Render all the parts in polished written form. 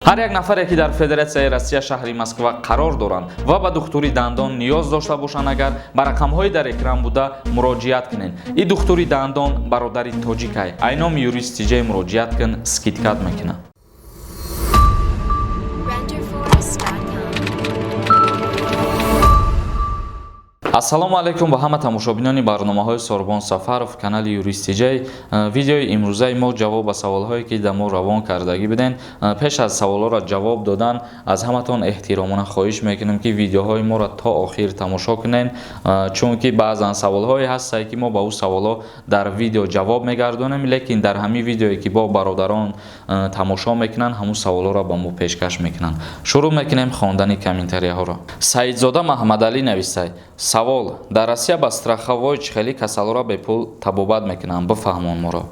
ҳар як нафаре ки дар Федератсияи Россия шаҳри Москва қарор доранд ва ба духтури дандон ниёз дошта бошанд, агар ба рақамҳои дар экран буда муроҷиат кунед. И духтури дандон бародари тоҷикай айноми юрист тиҷаи муроҷиат кун скидкат мекунад. ассалому алайкум ба ҳама тамошобинони барномаҳои Сорбон Сафаров канали Юрист Тиҷай. Видеои имрӯзаи мо ҷавоб ба саволҳое ки дар мо равон кардагӣ буден. Пеш аз саволҳоро ҷавоб додан аз ҳаматон эҳтиромона хоҳиш мекунем ки видеоҳои моро то охир тамошо кунен, чунки баъзан саволҳое ҳастае ки мо ба ӯ саволҳо дар видео ҷавоб мегардонем, лекин дар ҳамин видеое ки бо бародарон тамошо мекунанд ҳамун саволҳоро ба мо пешкаш мекунанд. Шурӯъ мекунем хондани комментарияҳоро. Саидзода Маҳмадалӣ навистай: савол: дар Россия ба страховой чӣ хеле касалҳоро бепул табобат мекунанд? Бифаҳмон моро.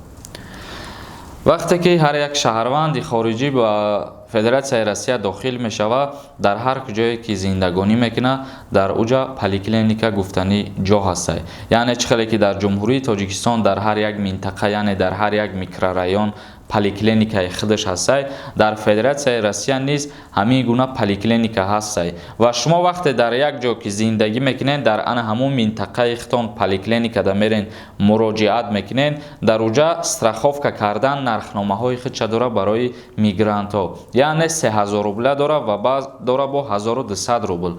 Вақте ки ҳар як шаҳрванди хориҷӣ ба Федератсияи Россия дохил мешавад, дар ҳар ҷое ки зиндагонӣ мекунад, дар уҷа поликлиника гуфтани ҷо ҳастай. Яъне чӣ хеле ки дар Ҷумҳурии Тоҷикистон дар ҳар як минтақа, яъне дар ҳар як микрорайон поликлиникаи худаш ҳастай, дар Федератсияи Россия низ ҳамин гуна поликлиника ҳастай. Ва шумо вақте дар як ҷо ки зиндагӣ мекунед, дар ана ҳамун минтақаи худтон поликлиникада мерен муроҷиат мекунед, дар уҷа страховка кардан нархномаҳои худша дора барои мигрантҳо. Яъне 3000 рубля дора ва баъз дора бо 1200 рубл.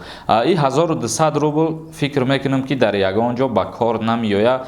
И 1200 рубл фикр мекунам ки дар ягон ҷо ба кор намеояд,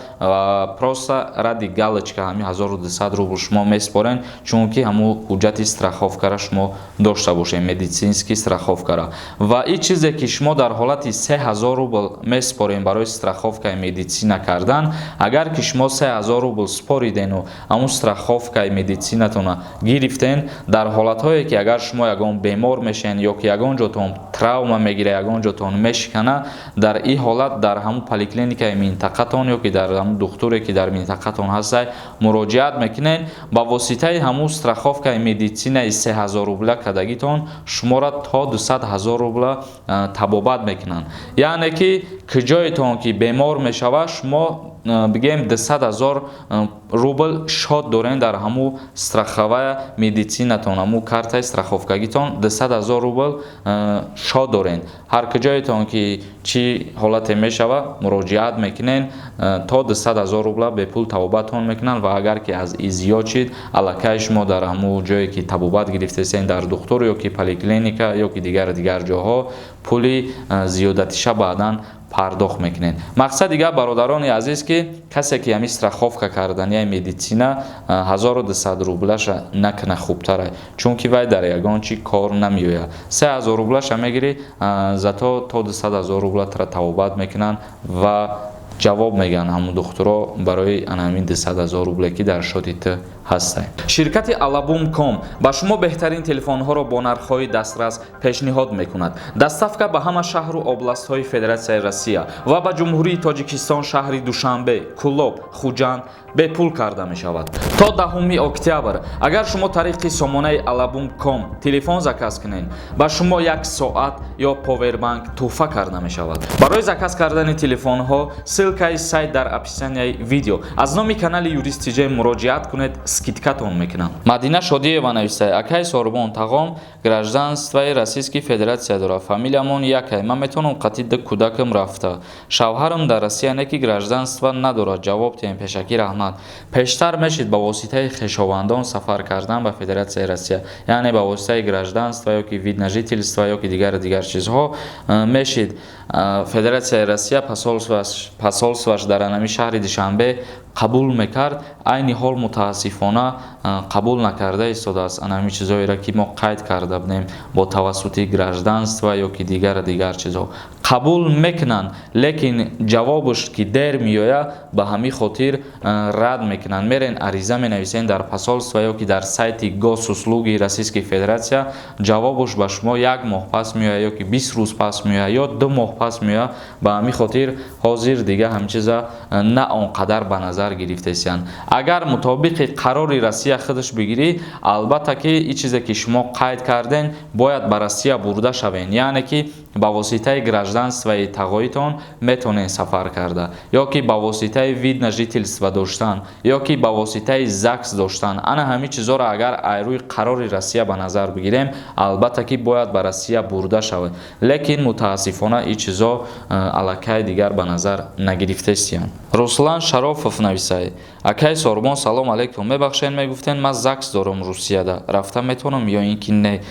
просто ради галочка ҳамин 1200 рубл шумо меспоред, чунки ҳамун ҳуҷҷати страховкара шумо дошта бошед, медицински страховкара. Ва ин чизе ки шумо дар ҳолати 3000 рубл меспоред барои страховкаи медицина кардан, агар ки шумо 3000 рубл споридену ҳамун страховкаи медицинатона гирифтен, дар ҳолатҳое ки агар шумо ягон бемор мешен ё ки ягон ҷотон травма мегира, ягон ҷотон мешикана, дар ин ҳолат дар ҳамун поликлиникаи минтақатон ё ки дар ҳамун духтуре ки дар минтақатон ҳастай муроҷиат мекунед, ба воситаи ҳамун страховкаи медицинаи 3000 рубля кардагитон шуморо то 200 000 рубля табобат мекунанд. Яъне ки куҷоятон ки бемор мешавад, шумо бигем 200 000 рубл шод дорен дар ҳамун страховая медицинатон, ҳамун картаи страховкагитон 200 000 рубл шод дорен. ҳар куҷоятон ки чӣ ҳолате мешавад муроҷиат мекунен, то 200 000 рубла бепул табобатон мекунанд. Ва агар ки аз ин зиёд шид, аллакай шумо дар ҳамун ҷое ки табобат гирифтесен, дар духтур ё ки поликлиника ё ки дигар ҷоҳо, пули зиёдатиша баъдан пардохт мекунед. Мақсади гап, бародарони азиз, ки касе ки ҳамин страховка карданияи медицина 1200 рублаша накуна хубтара, чунки вай дар ягон чӣ кор намеояд. 3000 рублаша мегири, зато то 200 000 рубла тара табобат мекунанд ва ҷавоб меган ҳамун духтуро барои ҳамин 200 000 рубле ки дар шоди ту ҳастай. Ширкати Alabum.com ба шумо беҳтарин телефонҳоро бо нархҳои дастрас пешниҳод мекунад. Доставка ба ҳама шаҳру областҳои Федератсияи Россия ва ба Ҷумҳурии Тоҷикистон шаҳри Душанбе, Кӯлоб, Хуҷанд бепул карда мешавад. То 10 октябр агар шумо тариқи сомонаи Alabum.com телефон заказ кунед, ба шумо 1 соат ё повербанк тӯҳфа карда мешавад. Барои заказ кардани телефонҳо ссилкаи сайт дар описанияи видео. Аз номи канали Юрист Тиҷай муроҷиат кунед, скидкатон мекунам. Мадина Шодиева навистай: акай Сорбон, тағом гражданствои Российской Федератсия дора. Фамилиямон якай. Ман метавонам қатъи ду кӯдакам рафта. Шавҳарам дар Россия не ки гражданство надорад. Ҷавоб диҳем. Пешакӣ раҳмат. Пештар мешид ба воситаи хешовандон сафар кардан ба Федератсияи Россия, яъне ба воситаи гражданство ё ки вид на жительство ё ки дигар чизҳо мешид Федератсияи Россия посолствоаш дар анами шаҳри Душанбе қабул мекард. айни ҳол мутаассифона қабул накарда истодааст анами чизҳоеро ки мо қайд карда будем бо тавассути гражданство ё ки дигар чизҳо. қабул мекунанд, лекин ҷавобаш ки дер меояд, ба ҳамин хотир рад мекунанд. мерен ариза менависен дар посолство ё ки дар сайти госуслуги Российской Федератсия. ҷавобаш ба шумо 1 моҳ пас меояд ё ки 20 рӯз пас меояд ё 2 моҳ пас меояд. ба ҳамин хотир ҳозир дига ҳам чиза на он қадар ба назар гирифтесиянд. агар мутобиқи қарори Россия худаш бигирӣ, албатта ки ин чизе ки шумо қайд карден бояд ба Россия бурда шавен, яъне ки ба воситаи граждан гражданствои тағоитон метонен сафар карда, ё ки ба воситаи вид на жительство доштан, ё ки ба воситаи ЗАГС доштан. Ана ҳамин чизоро агар айрӯи қарори Россия ба назар бигирем, албатта ки бояд ба Россия бурда шавад. Лекин мутаассифона ин чизо аллакай дигар ба назар нагирифтестиянд. Руслан Шарофов нависад: акай Сорбон, салом алейкум, мебахшед, мегуфтен ман ЗАГС дорам Русияда, рафта метонам ё ин ки не?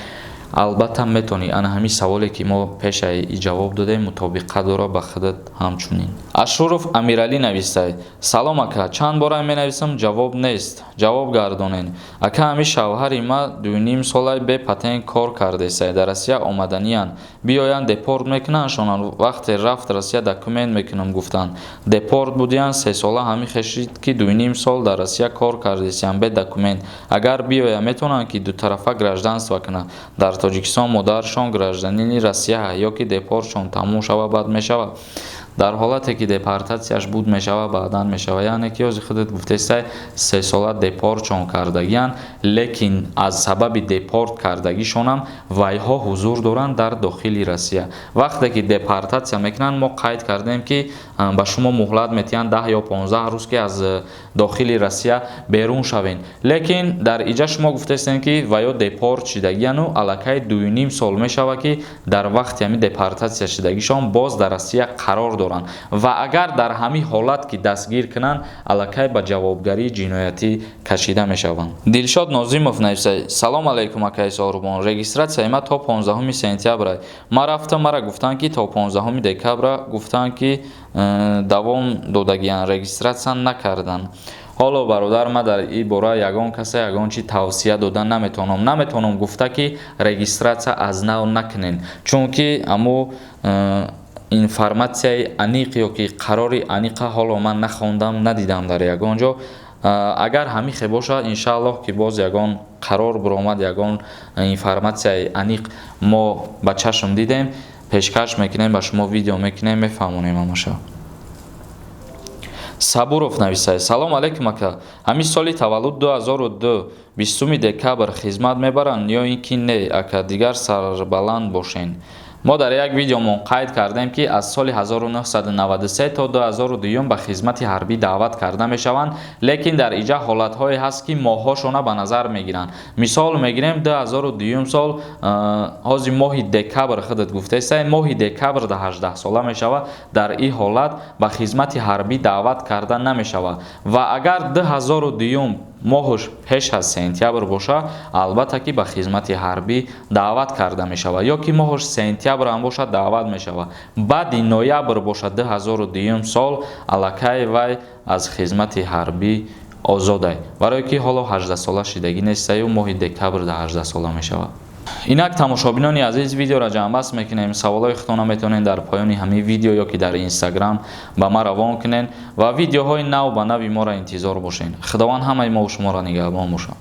албатта метонӣ. Ана ҳамин саволе ки мо пеша ҷавоб додем мутобиқат дора ба худат ҳамчунин. Ашуров Амиралӣ нависад: салом ака, чанд бора менависам ҷавоб нест, ҷавоб гардонен. Ака, ҳамин шавҳари ма 2.5 сола бе патент кор кардесай, дар Россия омаданиянд, биёянд депорт мекунаншонанд. Вақте рафт Россия документ мекунам гуфтанд депорт будиянд, 3 сола ҳамин хешид ки 2.5 сол дар Россия кор кардесиянд бе документ. Агар биёя метавонанд ки дутарафа гражданство кунанд. Дар Тоҷикистон модаршон гражданини Россия ё ки депортшон тамом шава баъд мешава. Дар ҳолате ки депортатсияш буд мешава, баъдан мешава. Яъне ки ёзи худат гуфтестай 3 сола депортшон кардагиянд, лекин аз сабаби депорт кардагишонам вайҳо ҳузур доранд дар дохили Россия. Вақте ки депортатсия мекунанд, мо қайд кардем ки ба шумо муҳлат метиҳанд 10 ё 15 рӯз ки аз дохили Россия берун шавен. Лекин дар иҷа шумо гуфтестем ки ваё депорт шидагияну аллакай 2.5 сол мешава ки дар вақти ҳамин депортатсия шидагишон боз дар Россия қарор доранд. Ва агар дар ҳамин ҳолат ки дастгир кунанд, аллакай ба ҷавобгарии ҷиноятӣ кашида мешаванд. Дилшод Нозимов нависад: салом алейкум акай Сорбон, регистратсияи ма то 15 сентябр. Ма рафта мара гуфтанд ки то 15 декабр гуфтанд ки давом додагиянд, регистратсия накарданд. ҳоло бародар, ма дар ин бора ягон касе ягон чи тавсия додан наметавонам гуфта ки регистратсия аз нав накунен, чунки аму информатсияи аниқ ё ки қарори аниқа ҳоло ман нахондам, надидам дар ягон ҷо. Агар ҳамихе бошад, иншааллоҳ ки боз ягон қарор биромад, ягон информатсияи аниқ мо ба чашм дидем, пешкаш мекунем, ба шумо видео мекунем, мефаҳмонем ҳамаша. Сабуров нависад: салом алейкум ака, ҳамин соли таваллуд 2002 20 декабр хизмат мебаранд ё ин ки не ака, дигар сарбаланд бошен. мо дар як видеомон қайд кардем ки аз соли 1993 то 2002 ба хизмати ҳарбӣ даъват карда мешаванд, лекин дар иҷа ҳолатҳое ҳаст ки моҳҳошона ба назар мегиранд. Мисол мегирем 2002 сол ҳози моҳи декабр худат гуфтесай, моҳи декабр да 18 сола мешава, дар ин ҳолат ба хизмати ҳарбӣ даъват карда намешава. Ва агар 2002 моҳш пеш аз сентябр боша, албатта ки ба хизмати ҳарбӣ даъват карда мешава, ё ки моҳш сентябр ҳам боша даъват мешава. баъди ноябр боша 2002 сол, аллакай вай аз хизмати ҳарбӣ озодай, барое ки ҳоло 18 сола шидагӣ нестаю, моҳи декабр да 18 сола мешава. Инак тамошобинони азиз, видеоро ҷамъбаст мекунем. Саволои худтона метавонед дар поёни ҳамин видео ё ки дар Инстаграм ба ма равон кунед ва видеоҳои нав ба нави моро интизор бошед. Худованд ҳамаи мо шуморо нигаҳбон бошад.